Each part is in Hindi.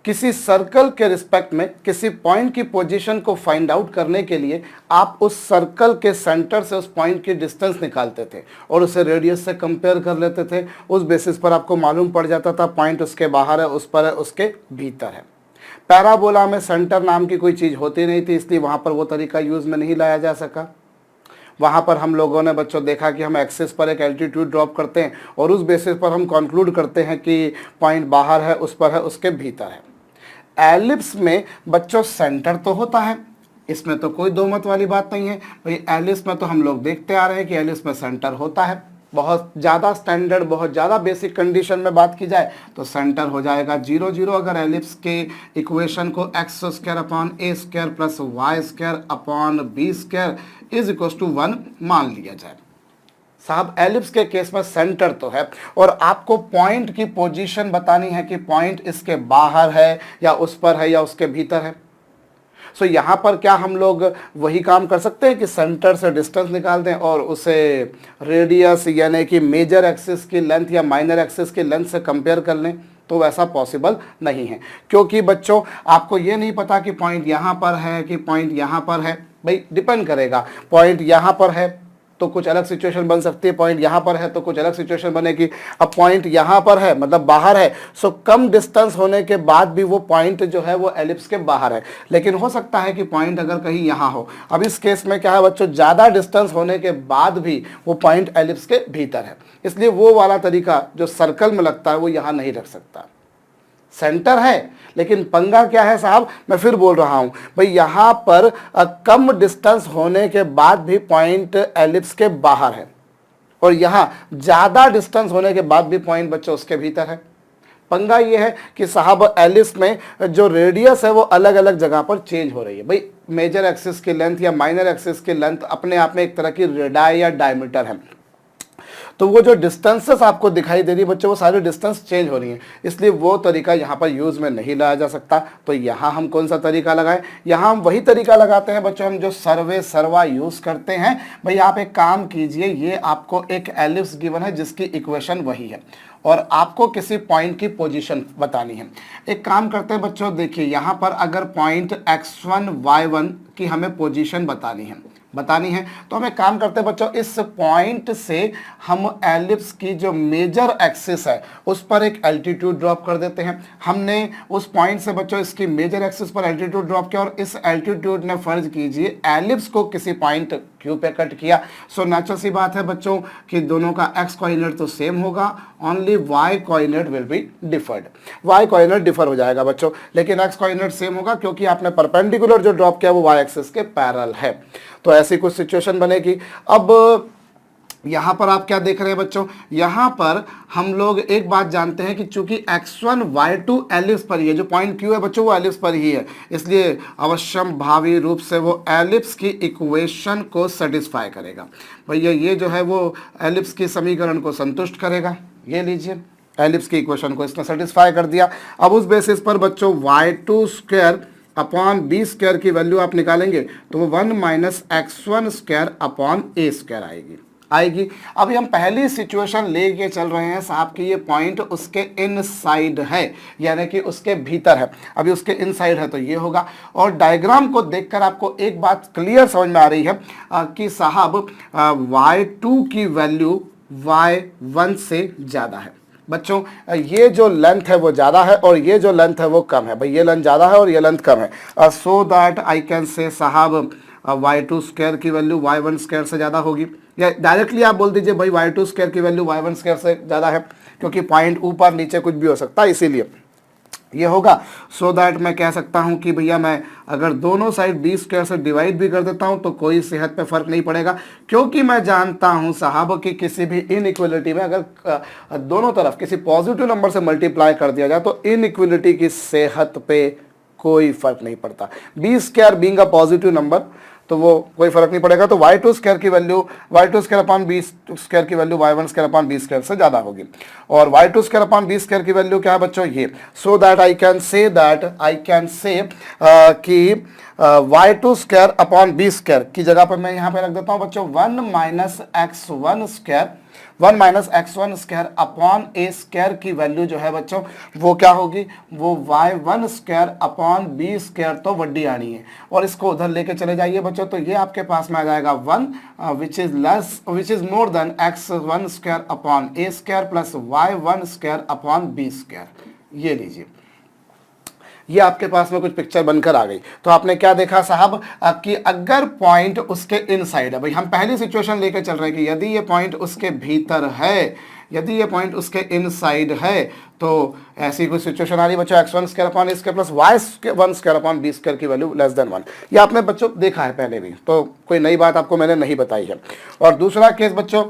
किसी सर्कल के रिस्पेक्ट में किसी पॉइंट की पोजीशन को फाइंड आउट करने के लिए आप उस सर्कल के सेंटर से उस पॉइंट की डिस्टेंस निकालते थे और उसे रेडियस से कंपेयर कर लेते थे। उस बेसिस पर आपको मालूम पड़ जाता था पॉइंट उसके बाहर है, उस पर है, उसके भीतर है। पैराबोला में सेंटर नाम की कोई चीज़ होती नहीं थी, इसलिए वहाँ पर वो तरीका यूज़ में नहीं लाया जा सका। वहाँ पर हम लोगों ने बच्चों देखा कि हम एक्सिस पर एक एल्टीट्यूड ड्रॉप करते हैं और उस बेसिस पर हम कंक्लूड करते हैं कि पॉइंट बाहर है, उस पर है, उसके भीतर है। एलिप्स में बच्चों सेंटर तो होता है, इसमें तो कोई दो मत वाली बात नहीं है भाई। एलिप्स में तो हम लोग देखते आ रहे हैं कि एलिप्स में सेंटर होता है। बहुत ज़्यादा स्टैंडर्ड, बहुत ज़्यादा बेसिक कंडीशन में बात की जाए तो सेंटर हो जाएगा 0 0 अगर एलिप्स के इक्वेशन को x square upon a square plus y square upon b square is equal to 1 मान लिया जाए। साहब एलिप्स के केस में सेंटर तो है और आपको पॉइंट की पोजीशन बतानी है कि पॉइंट इसके बाहर है या उस पर है या उसके भीतर है। सो यहाँ पर क्या हम लोग वही काम कर सकते हैं कि सेंटर से डिस्टेंस निकाल दें और उसे रेडियस यानी कि मेजर एक्सिस की लेंथ या माइनर एक्सिस की लेंथ से कंपेयर कर लें? तो वैसा पॉसिबल नहीं है, क्योंकि बच्चों आपको ये नहीं पता कि पॉइंट यहाँ पर है कि पॉइंट यहाँ पर है। भाई डिपेंड करेगा, पॉइंट यहाँ पर है तो कुछ अलग सिचुएशन बन सकती है, पॉइंट यहाँ पर है तो कुछ अलग सिचुएशन बनेगी। अब पॉइंट यहाँ पर है मतलब बाहर है, सो कम डिस्टेंस होने के बाद भी वो पॉइंट जो है वो एलिप्स के बाहर है। लेकिन हो सकता है कि पॉइंट अगर कहीं यहाँ हो। अब इस केस में क्या है बच्चों, ज़्यादा डिस्टेंस होने के बाद भी वो पॉइंट एलिप्स के भीतर है, इसलिए वो वाला तरीका जो सर्कल में लगता है वो यहाँ नहीं रख सकता। सेंटर है लेकिन पंगा क्या है साहब, मैं फिर बोल रहा हूं भाई, यहां पर कम डिस्टेंस होने के बाद भी पॉइंट एलिप्स के बाहर है और यहां ज्यादा डिस्टेंस होने के बाद भी पॉइंट बच्चों उसके भीतर है। पंगा ये है कि साहब एलिप्स में जो रेडियस है वो अलग अलग जगह पर चेंज हो रही है। भाई मेजर एक्सिस की लेंथ या माइनर एक्सिस की लेंथ अपने आप में एक तरह की रेडाई या डायमीटर है, तो वो जो डिस्टेंसेस आपको दिखाई दे रही है बच्चों वो सारी डिस्टेंस चेंज हो रही है, इसलिए वो तरीका यहाँ पर यूज़ में नहीं लाया जा सकता। तो यहाँ हम कौन सा तरीका लगाएं? यहाँ हम वही तरीका लगाते हैं बच्चों हम जो सर्वा यूज़ करते हैं। भाई आप एक काम कीजिए, ये आपको एक एलिप्स गिवन है जिसकी इक्वेशन वही है और आपको किसी पॉइंट की पोजीशन बतानी है। एक काम करते हैं बच्चों, देखिए यहाँ पर अगर पॉइंट x1 y1 की हमें पोजीशन बतानी है तो हम एक काम करते हैं बच्चों, इस पॉइंट से हम एलिप्स की जो मेजर एक्सिस है उस पर एक एल्टीट्यूड ड्रॉप कर देते हैं। हमने उस पॉइंट से बच्चों इसकी मेजर एक्सिस पर एल्टीट्यूड ड्रॉप किया और इस एल्टीट्यूड ने फर्ज कीजिए एलिप्स को किसी पॉइंट क्यू पे कट किया। सो नेचुरल सी बात है बच्चों कि दोनों का एक्स कोऑर्डिनेट तो सेम होगा, only y coordinate will be differed. Y coordinate differ हो जाएगा बच्चों, लेकिन एक्स कोऑर्डिनेट सेम होगा क्योंकि आपने परपेंडिकुलर जो ड्रॉप किया वो वाई एक्सिस के पैरेलल है। तो ऐसी कुछ सिचुएशन बनेगी। अब यहाँ पर आप क्या देख रहे हैं बच्चों, यहाँ पर हम लोग एक बात जानते हैं कि चूंकि x1 y2 एलिप्स पर ही है, जो पॉइंट Q है बच्चों वो एलिप्स पर ही है, इसलिए अवश्यम भावी रूप से वो एलिप्स की इक्वेशन को सेटिस्फाई करेगा। भैया ये जो है वो एलिप्स की समीकरण को संतुष्ट करेगा। ये लीजिए एलिप्स की इक्वेशन को इसने सेटिस्फाई कर दिया। अब उस बेसिस पर बच्चों y2 square upon b square की वैल्यू आप निकालेंगे तो वो 1 minus x1 square upon a square आएगी। अभी हम पहली सिचुएशन लेके चल रहे हैं साहब कि ये पॉइंट उसके इनसाइड है यानी कि उसके भीतर है। अभी उसके इनसाइड है तो ये होगा। और डायग्राम को देखकर आपको एक बात क्लियर समझ में आ रही है कि साहब y2 की वैल्यू y1 से ज़्यादा है। बच्चों ये जो लेंथ है वो ज़्यादा है और ये जो लेंथ है वो कम है। भाई ये लेंथ ज़्यादा है और ये लेंथ कम है। So that I can say साहब y2 स्क्वायर की वैल्यू y1 स्क्वायर से ज़्यादा होगी, या डायरेक्टली आप बोल दीजिए भाई y2 स्क्वायर की वैल्यू y1 स्क्वायर से ज़्यादा है, क्योंकि पॉइंट ऊपर नीचे कुछ भी हो सकता है इसीलिए ये होगा। सो दैट मैं कह सकता हूँ कि भैया मैं अगर दोनों साइड बी स्क्वायर से डिवाइड भी कर देता हूँ तो कोई सेहत पे फ़र्क नहीं पड़ेगा, क्योंकि मैं जानता हूँ साहब कि किसी भी इनइक्वलिटी में अगर दोनों तरफ किसी पॉजिटिव नंबर से मल्टीप्लाई कर दिया जाए तो इनइक्वलिटी की सेहत पे कोई फ़र्क नहीं पड़ता। B square being a positive number तो वो कोई फर्क नहीं पड़ेगा। तो y2 स्क्वायर की value y2 square upon b square की value y1 square upon b square से ज़्यादा होगी। और y2 square upon b square की वैल्यू क्या है बच्चों, ये। So that I can say कि y2 square upon b square की जगह पर मैं यहाँ पे रख देता हूँ बच्चों 1 minus x1 square 1 minus x1 square upon a square की वैल्यू जो है बच्चों वो क्या होगी, वो y1 square upon b square तो वड्डी आनी है, और इसको उधर लेके चले जाइए बच्चों, तो ये आपके पास में आ जाएगा 1 which is more than x1 square upon a square plus y1 square upon b square. ये लीजिए, ये आपके पास में कुछ पिक्चर बनकर आ गई। तो आपने क्या देखा साहब कि अगर पॉइंट उसके इनसाइड है, भाई हम पहली सिचुएशन लेके चल रहे हैं कि यदि ये पॉइंट उसके भीतर है, यदि ये पॉइंट उसके इनसाइड है, तो ऐसी कोई सिचुएशन आ रही है बच्चों x1 square upon square plus y1 square upon b square की वैल्यू लेस देन 1। ये आपने बच्चों देखा है पहले भी, तो कोई नई बात आपको मैंने नहीं बताई है। और दूसरा केस बच्चों,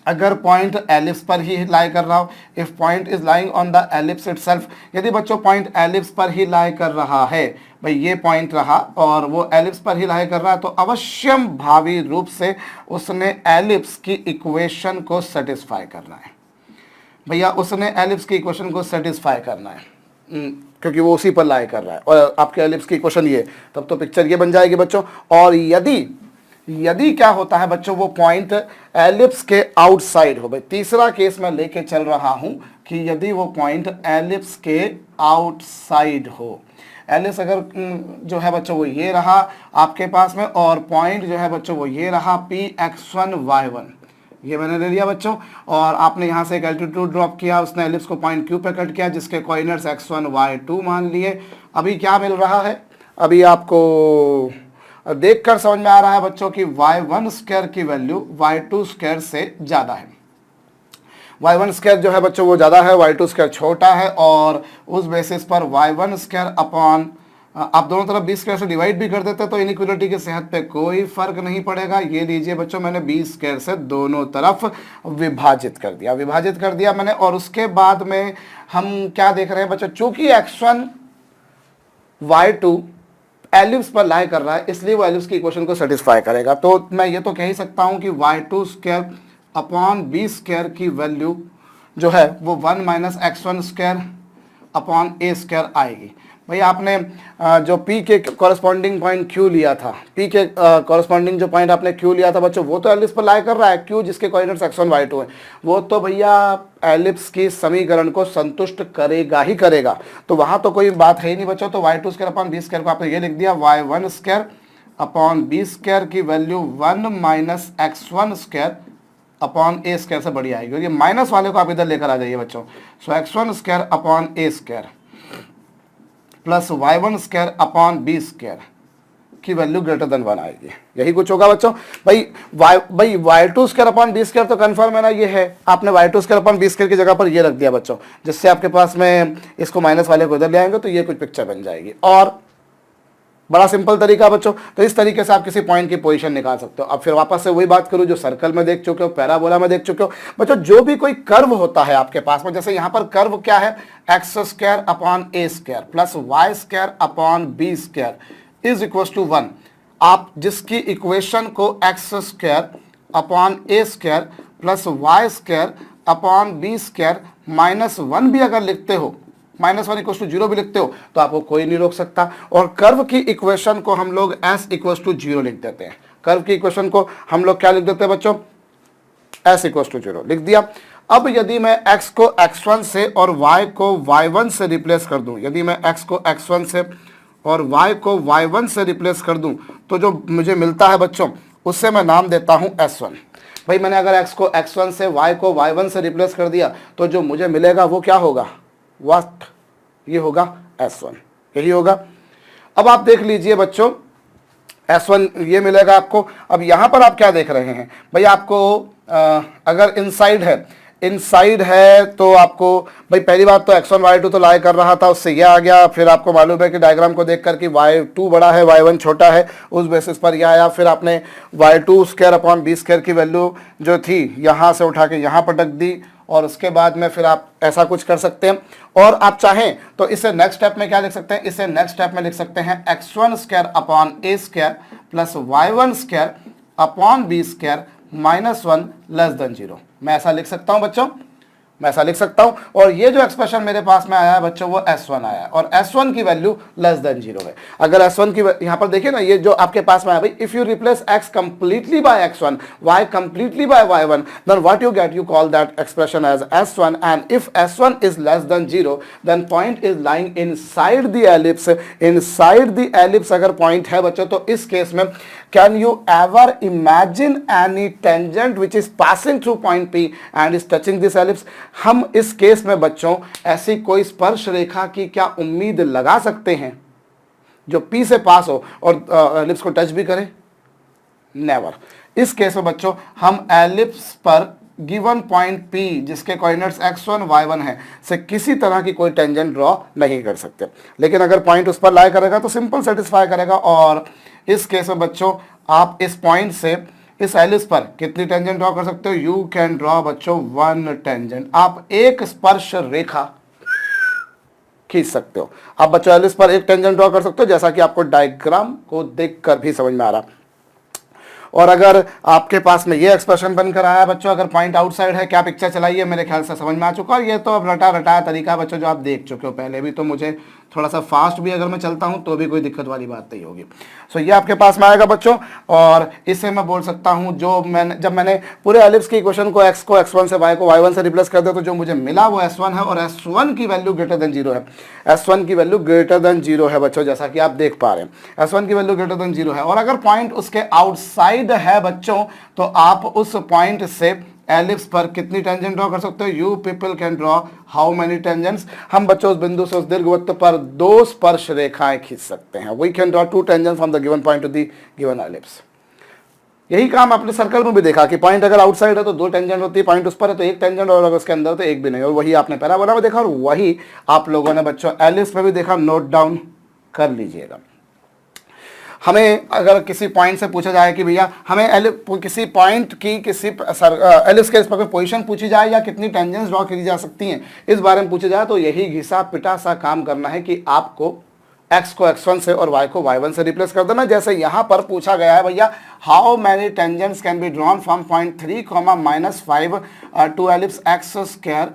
अगर पॉइंट एलिप्स पर ही लाई कर रहा हो, if point is lying on the ellipse itself, यदि बच्चों पॉइंट एलिप्स पर ही लाई कर रहा है, भाई ये पॉइंट रहा और वो एलिप्स पर ही लाई कर रहा है, तो अवश्यम भावी रूप से उसने एलिप्स की इक्वेशन को सेटिस्फाई करना है। भैया उसने एलिप्स की इक्वेशन को सेटिस्फाई करना है, क्योंकि वो उसी पर लाई कर रहा है और आपके एलिप्स की इक्वेशन ये, तब तो पिक्चर ये बन जाएगी बच्चों। और यदि क्या होता है बच्चों, वो पॉइंट एलिप्स के आउटसाइड हो, भाई तीसरा केस मैं लेके चल रहा हूं कि यदि वो पॉइंट एलिप्स के आउटसाइड हो, एलिप्स अगर जो है बच्चों वो ये रहा आपके पास में, और पॉइंट जो है बच्चों वो ये रहा px1y1, ये मैंने ले लिया बच्चों, और आपने यहाँ से एक एल्टीट्यूड ड्रॉप किया, उसने एलिप्स को पॉइंट क्यू पे कट किया जिसके कोऑर्डिनेट्स x1 y2 मान लिए। अभी क्या मिल रहा है, अभी आपको देखकर समझ में आ रहा है बच्चों कि y1 स्क्वायर की वैल्यू y2 स्क्वायर से ज़्यादा है। y1 स्क्वायर जो है बच्चों वो ज़्यादा है, y2 स्क्वायर छोटा है, और उस बेसिस पर y1 स्क्वायर अपॉन, आप दोनों तरफ b स्क्वायर से डिवाइड भी कर देते तो इनइक्वालिटी की सेहत पे कोई फर्क नहीं पड़ेगा। ये लीजिए बच्चों, मैंने b स्क्वायर से दोनों तरफ विभाजित कर दिया मैंने, और उसके बाद में हम क्या देख रहे हैं बच्चों, चूंकि x1 y2 एलिप्स पर लाई कर रहा है, इसलिए वो एलिप्स की इक्वेशन को सेटिस्फाई करेगा। तो मैं ये तो कह ही सकता हूं कि y2 square upon b square की वैल्यू जो है वो 1 minus x1 square upon a square आएगी। भाई आपने जो P के कॉरस्पॉन्डिंग पॉइंट Q लिया था, P के कॉरस्पॉन्डिंग जो पॉइंट आपने Q लिया था बच्चों, वो तो एलिप्स पर लाई कर रहा है, Q जिसके कोऑर्डिनेट्स x1 y2 है, वो तो भैया एलिप्स की समीकरण को संतुष्ट करेगा ही करेगा, तो वहां तो कोई बात है ही नहीं बच्चों। तो y2 square upon b square को आपने ये लिख दिया, y1 square upon b square की value 1 minus x1 square upon a square से बड़ी आएगी, और ये माइनस वाले को आप इधर लेकर आ जाइए बच्चों। So x1 square upon a square plus y1 square upon b square की वैल्यू ग्रेटर देन 1 आएगी, यही कुछ होगा बच्चों। भाई y2 square upon b square तो कंफर्म है ना, ये है, आपने y2 square upon b square की जगह पर ये रख दिया बच्चों, जिससे आपके पास में इसको माइनस वाले को इधर ले आएंगे तो ये कुछ पिक्चर बन जाएगी। और बड़ा सिंपल तरीका बच्चों, तो इस तरीके से आप किसी पॉइंट की पोजीशन निकाल सकते हो। अब फिर वापस से वही बात करूं जो सर्कल में देख चुके हो, पैराबोला में देख चुके हो बच्चों, जो भी कोई कर्व होता है आपके पास में, जैसे यहां पर कर्व क्या है, x square upon a square plus y square upon b square is equal to 1। आप जिसकी इक्वेशन को x square upon a square plus y square upon b square -1 भी अगर लिखते हो, -1 इक्वल टू 0 भी लिखते हो, तो आपको कोई नहीं रोक सकता। और कर्व की इक्वेशन को हम लोग s इक्वल टू 0 लिख देते हैं। कर्व की इक्वेशन को हम लोग क्या लिख देते हैं बच्चों, s इक्वल टू 0 लिख दिया। अब यदि मैं x को x1 से और y को y1 से रिप्लेस कर दूं, यदि मैं x को x1 से और y को y1 से रिप्लेस कर दूं, तो जो मुझे मिलता है बच्चों उससे मैं नाम देता हूं s1। भाई मैंने अगर x को x1 से y को y1 से रिप्लेस कर दिया, तो जो मुझे मिलेगा वो क्या होगा, वक्त ये होगा S1, यही होगा। अब आप देख लीजिए बच्चों, S1 ये मिलेगा आपको। अब यहां पर आप क्या देख रहे हैं भाई, आपको अगर इनसाइड है तो आपको भाई पहली बात तो x1 y2 तो लाई कर रहा था, उससे ये आ गया। फिर आपको मालूम है कि डायग्राम को देखकर कि y2 बड़ा है y1 छोटा है, उस बेसिस पर यह आया। फिर आपने y2 square upon b square की वैल्यू जो थी यहाँ से उठा के यहाँ पर रख दी, और उसके बाद में फिर आप ऐसा कुछ कर सकते हैं। और आप चाहें तो इसे नेक्स्ट स्टेप में क्या लिख सकते हैं, इसे नेक्स्ट स्टेप में लिख सकते हैं x1 square upon a square plus y1 square upon b square -1 less than 0। मैं ऐसा लिख सकता हूं बच्चों, मैं ऐसा लिख सकता हूं। और ये जो एक्सप्रेशन मेरे पास में आया है बच्चों वो S1 आया है और S1 की वैल्यू लेस देन 0 है। अगर S1 की यहां पर देखिए ना, ये जो आपके पास में आया भाई, if you replace x completely by x1, y completely by y1, then what you get, you call that expression as S1, and if S1 is less than 0 then point is lying inside the ellipse. Inside the ellipse अगर पॉइंट है बच्चों तो इस केस में can you ever imagine any tangent which is passing through point P and is touching this ellipse. हम इस केस में बच्चों ऐसी कोई स्पर्श रेखा की क्या उम्मीद लगा सकते हैं जो P से पास हो और एलिप्स को टच भी करे? नेवर। इस केस में बच्चों हम एलिप्स पर गिवन पॉइंट P जिसके कोऑर्डिनेट्स x1 y1 है से किसी तरह की कोई टेंजेंट ड्रॉ नहीं कर सकते। लेकिन अगर पॉइंट उस पर लाई करेगा तो सिंपल सेटिस्फाई करेगा। और इस केस में बच्चों आप इस पॉइंट से इस एलिप्स पर कितनी टेंजेंट ड्रॉ कर सकते हो? यू कैन ड्रॉ बच्चों 1 टेंजेंट। आप एक स्पर्श रेखा खींच सकते हो। आप बच्चों एलिप्स पर एक टेंजेंट ड्रॉ कर सकते हो, जैसा कि आपको डायग्राम को देखकर भी समझ में आ रहा। और अगर आपके पास में ये एक्सप्रेशन बनकर आया बच्चों, अगर पॉइंट आउटसाइड है, क्या पिक्चर चलाइए, मेरे ख्याल से समझ में आ चुका। और ये तो अब रटा रटाया तरीका बच्चों जो आप देख चुके हो पहले भी, तो मुझे थोड़ा सा फास्ट भी अगर मैं चलता हूं तो भी कोई दिक्कत वाली बात नहीं होगी। सो ये आपके पास में आएगा बच्चों। और इससे मैं बोल सकता हूं जब मैंने पूरे एलिप्स की इक्वेशन को x को x1 से y को y1 से रिप्लेस कर दिया तो जो मुझे मिला वो S1 है और S1 की वैल्यू ग्रेटर देन 0 है। S1 की वैल्यू ग्रेटर देन 0 है बच्चों, जैसा कि आप देख पा रहे हैं S1 की वैल्यू ग्रेटर देन 0 है। और अगर पॉइंट उसके आउटसाइड है बच्चों तो आप उस पॉइंट से एलिप्स पर कितनी टेंजेंट ड्रॉ कर सकते हो? You people can draw how many tangents? हम बच्चों उस बिंदु से उस दीर्घवृत्त पर 2 स्पर्श रेखाएं खींच सकते हैं। We can draw 2 tangents from the given point to the given ellipse. यही काम आपने सर्कल में भी देखा कि पॉइंट अगर आउटसाइड है तो 2 टेंजेंट होती है, पॉइंट उस पर है तो 1 टेंजेंट, और अगर उसके अंदर तो 1 भी नहीं। और वही आपने पैराबोला में देखा और वही आप लोगों ने बच्चों एलिप्स में भी देखा। नोट डाउन कर लीजिएगा। हमें अगर किसी पॉइंट से पूछा जाए कि भैया हमें किसी पॉइंट की किसी एलिप्स के इस पर पोजीशन पूछी जाए या कितनी टेंजेंट्स ड्रॉ की जा सकती हैं, इस बारे में पूछा जाए तो यही घिसा पिटा सा काम करना है कि आपको x को x1 से और y को y1 से रिप्लेस कर देना। जैसे यहां पर पूछा गया है भैया how many tangents can be drawn from point 3, -5 to ellipse x square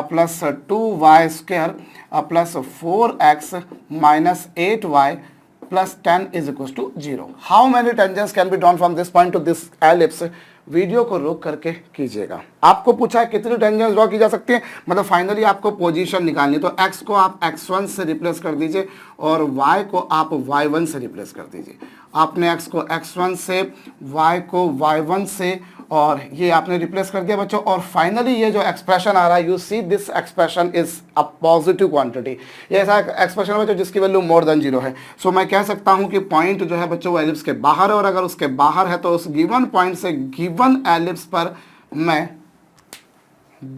plus 2y square plus 4x minus 8y plus 10 is equals to 0. How many tangents can be drawn from this point to this ellipse? Video को रोक करके कीजिएगा। आपको पूछा है कितनी टेंजेंट्स ड्रॉ की जा सकती है, मतलब फाइनली आपको पोजीशन निकालनी, तो x को आप x1 से रिप्लेस कर दीजिए और y को आप y1 से रिप्लेस कर दीजिए। आपने x को x1 से, y को y1 से, और ये आपने रिप्लेस कर दिया बच्चों। और फाइनली ये जो एक्सप्रेशन आ रहा है, you see this expression is a positive quantity. ये ऐसा एक्सप्रेशन है बच्चों जिसकी वैल्यू मोर देन 0 है। सो मैं कह सकता हूं कि पॉइंट जो है बच्चों वो एलिप्स के बाहर है, और अगर उसके बाहर है तो उस गिवन पॉइंट से गिवन एलिप्स पर मैं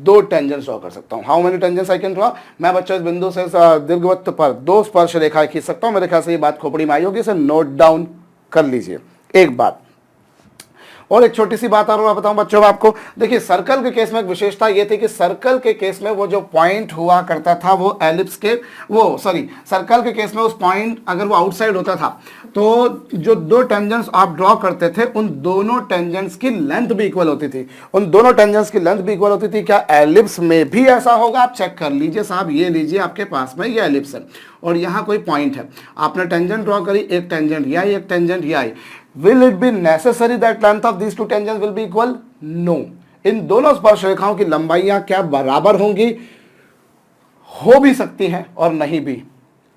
2 टेंजेंट्स ड्रॉ कर सकता हूं। How many tangents I can draw? मैं बच्चों इस बिंदु से दीर्घवृत्त पर 2 स्पर्श रेखाएं खींच सकता हूं। मेरे ख्याल से ये बात खोपड़ी में आई होगी, इसे नोट डाउन कर लीजिए। एक बात और एक छोटी सी बात और मैं बताऊं बच्चों आपको, देखिए सर्कल के केस में एक विशेषता ये थी कि सर्कल के केस में वो जो पॉइंट हुआ करता था वो एलिप्स के सर्कल के केस में उस पॉइंट अगर वो आउटसाइड होता था तो जो 2 टेंजेंट्स आप ड्रॉ करते थे उन दोनों टेंजेंट्स की लेंथ भी इक्वल होती थी। उन दोनों टेंजेंट्स की लेंथ भी इक्वल होती थी। क्या एलिप्स में भी ऐसा होगा? आप चेक कर लीजिए साहब। ये लीजिए आपके पास में ये एलिप्स है और यहाँ कोई पॉइंट है, आपने टेंजेंट ड्रॉ करी, एक टेंजेंट ये आई, एक टेंजेंट ये आई। Will it be necessary that length of these 2 tangents will be equal? No. इन दोनों स्पर्श रेखाओं की लंबाइयां क्या बराबर होंगी? हो भी सकती हैं और नहीं भी।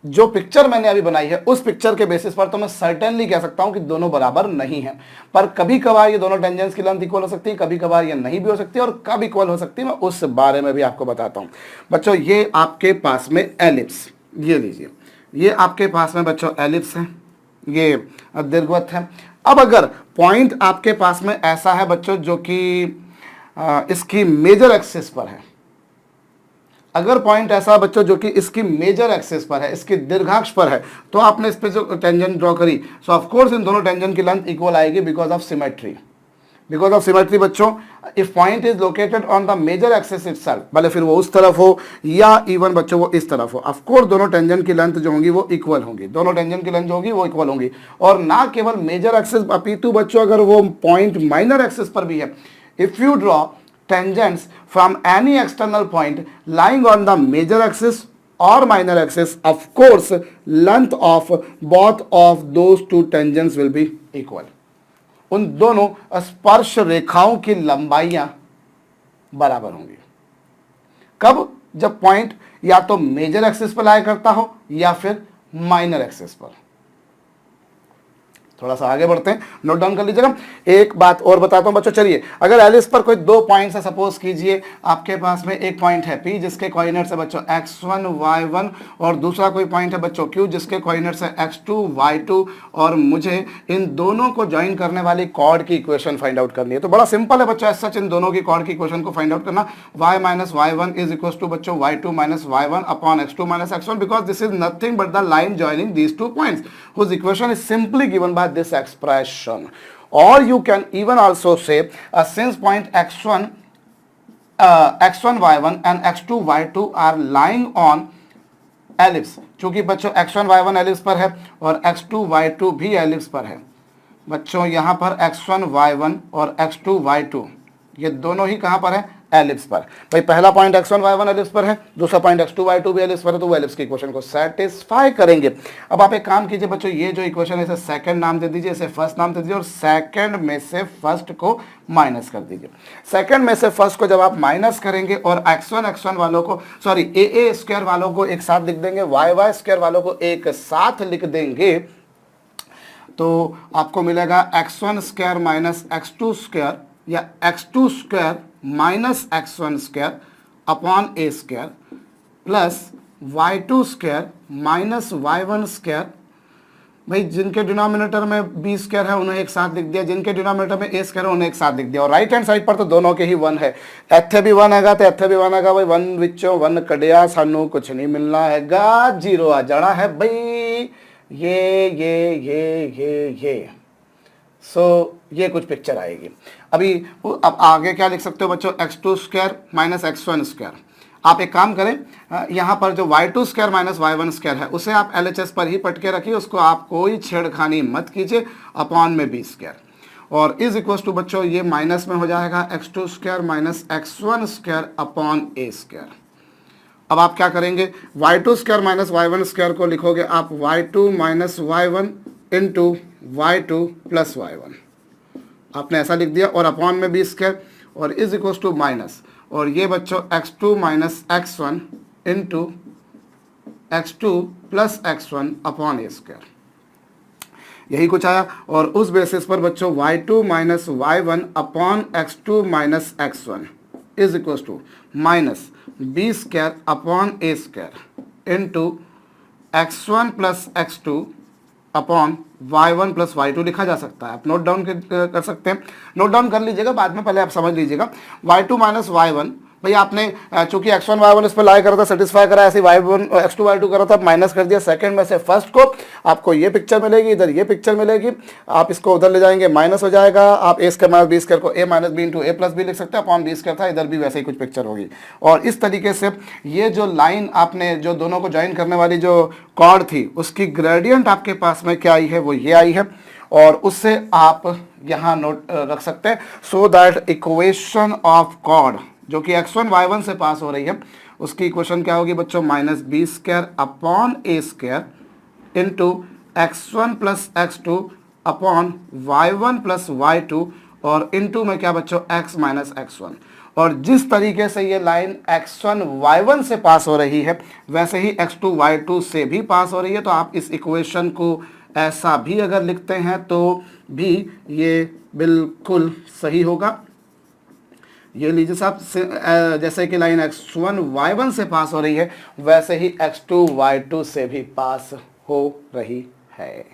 जो पिक्चर मैंने अभी बनाई है उस पिक्चर के बेसिस पर तो मैं सर्टेनली कह सकता हूं कि दोनों बराबर नहीं हैं। पर कभी कभार ये दोनों टेंजेंट्स की लेंथ इक्वल हो सकती है, कभी कभार ये नहीं भी हो सकती और कब इक्वल हो सकती है मैं उस बारे में भी आपको बताता हूं। बच्चों ये आपके पास में एलिप्स, ये लीजिए, ये आपके पास में बच्चों एलिप्स है, ये दीर्घवृत्त है। अब अगर पॉइंट आपके पास में ऐसा है बच्चों जो कि इसकी मेजर एक्सिस पर है, अगर पॉइंट ऐसा है बच्चों जो कि इसकी मेजर एक्सिस पर है, इसकी दीर्घाक्ष पर है, तो आपने इस पे जो टेंजेंट ड्रॉ करी, सो ऑफ कोर्स इन दोनों टेंजेंट की लेंथ इक्वल आएगी because of symmetry. Because of symmetry बच्चों, if point is located on the major axis itself, भले फिर वो उस तरफ हो या इवन बच्चों वो इस तरफ हो, ऑफ कोर्स दोनों टेंजेंट की लेंथ जो होंगी वो इक्वल होंगी, दोनों टेंजेंट की लेंथ जो होगी वो इक्वल होंगी। और ना केवल मेजर एक्सिस अपितु बच्चों अगर वो पॉइंट माइनर एक्सिस पर भी है, if you draw tangents from any external point lying on the major axis or minor axis, of course length of both of those two tangents will be equal. उन दोनों स्पर्श रेखाओं की लंबाइयां बराबर होंगी। कब? जब पॉइंट या तो मेजर एक्सिस पर लाई करता हो या फिर माइनर एक्सिस पर। थोड़ा सा आगे बढ़ते हैं, नोट डाउन कर लीजिएगा। एक बात और बताता हूं बच्चों, चलिए अगर एलिस पर कोई दो पॉइंट्स है, सपोज कीजिए आपके पास में एक पॉइंट है P जिसके कोऑर्डिनेट्स है बच्चों x1 y1 और दूसरा कोई पॉइंट है बच्चों Q जिसके कोऑर्डिनेट्स है x2 y2 और मुझे इन दोनों को ज्वाइन करने वाली कॉर्ड की इक्वेशन फाइंड आउट करनी है। तो बड़ा सिंपल है बच्चों, सच इन दोनों की कॉर्ड की इक्वेशन को फाइंड आउट करना। y minus y1 is equal to बच्चों y2 minus y1 upon x2 minus x1 because this is nothing but the line joining these two points whose equation is simply given by this expression. Or you can even also say since point x1 y1 and x2 y2 are lying on ellipse, चूंकि बच्चों x1 y1 एलिप्स पर है और x2 y2 भी एलिप्स पर है बच्चों, यहां पर x1 y1 और x2 y2 ये दोनों ही कहां पर है? एलिप्स पर। भाई पहला पॉइंट x1 y1 एलिप्स पर है, दूसरा पॉइंट x2 y2 भी एलिप्स पर है, तो वो एलिप्स की इक्वेशन को सेटिस्फाई करेंगे। अब आप एक काम कीजिए बच्चों, ये जो इक्वेशन है इसे सेकंड नाम दे दीजिए, इसे फर्स्ट नाम दे दीजिए और सेकंड में से फर्स्ट को माइनस कर दीजिए। सेकंड में से फर्स्ट को जब आप माइनस करेंगे और x1 वालों को सॉरी a स्क्वायर वालों को एक साथ लिख देंगे, y स्क्वायर वालों को एक साथ लिख देंगे, तो आपको मिलेगा x1 square minus x2 square या x2 square minus x1 square upon a square plus y2 square minus y1 square. भाई जिनके डिनोमिनेटर में b स्क्वायर है उन्हें एक साथ लिख दिया, जिनके डिनोमिनेटर में a स्क्वायर है उन्हें एक साथ लिख दिया। और राइट हैंड साइड पर तो दोनों के ही 1 है, ਇੱਥੇ भी 1 हैगा तो ਇੱਥੇ भी 1 हैगा। भाई 1 ਵਿੱਚੋਂ 1 ਕੱਢਿਆ ਸਾਨੂੰ कुछ नहीं मिलना हैगा, 0 आ जाना है भाई। ये सो ये कुछ पिक्चर आएगी। अभी अब आगे क्या लिख सकते हो बच्चों? x2 square minus x1 square. आप एक काम करें, यहाँ पर जो y2 square minus y1 square है उसे आप LHS पर ही पटके रखिए, उसको आप कोई छेड़खानी मत कीजिए, अपॉन में b स्क्वायर और इज इक्वल टू बच्चों ये माइनस में हो जाएगा x2 square minus x1 square upon a square. अब आप क्या करेंगे? y2 square minus y1 square को लिखोगे आप y2 minus y1 into y2 plus y1, आपने ऐसा लिख दिया और अपॉन में b स्क्वायर और इज इक्वल टू माइनस और ये बच्चों x2 minus x1 into x2 plus x1 upon a square, यही कुछ आया। और उस बेसिस पर बच्चों y2 minus y1 upon x2 minus x1 is equal to minus b square upon a square into x1 plus x2 upon y1 plus y2 लिखा जा सकता है। आप नोट डाउन कर सकते हैं, नोट डाउन कर लीजिएगा, बाद में पहले आप समझ लीजिएगा। y2 माइनस y1, भाई आपने चूंकि x1 y1 इस पर लाई करा था, सेटिस्फाई करा, ऐसे y1 x2 y2 करा था, माइनस कर दिया। सेकंड में से फर्स्ट को आपको ये पिक्चर मिलेगी, इधर ये पिक्चर मिलेगी, आप इसको उधर ले जाएंगे, माइनस हो जाएगा। आप a square minus b square को a minus b into a plus b लिख सकते हैं, अपॉन b स्क्वायर था, इधर भी वैसे ही कुछ पिक्चर होगी। और इस तरीके से ये जो लाइन आपने जो दोनों को ज्वाइन करने वाली जो कॉर्ड थी उसकी ग्रेडियंट आपके पास में क्या आई है? वो ये आई है और उससे आप यहाँ नोट रख सकते हैं। So that equation of chord जो कि x1 y1 से पास हो रही है उसकी इक्वेशन क्या होगी बच्चों? Minus b square upon a square into x1 plus x2 upon y1 plus y2 और इंटू में क्या बच्चों? x minus x1। और जिस तरीके से ये लाइन x1 y1 से पास हो रही है वैसे ही x2 y2 से भी पास हो रही है, तो आप इस इक्वेशन को ऐसा भी अगर लिखते हैं तो भी ये बिल्कुल सही होगा। ये लीजिए साहब, जैसे कि लाइन x1 y1 से पास हो रही है वैसे ही x2 y2 से भी पास हो रही है।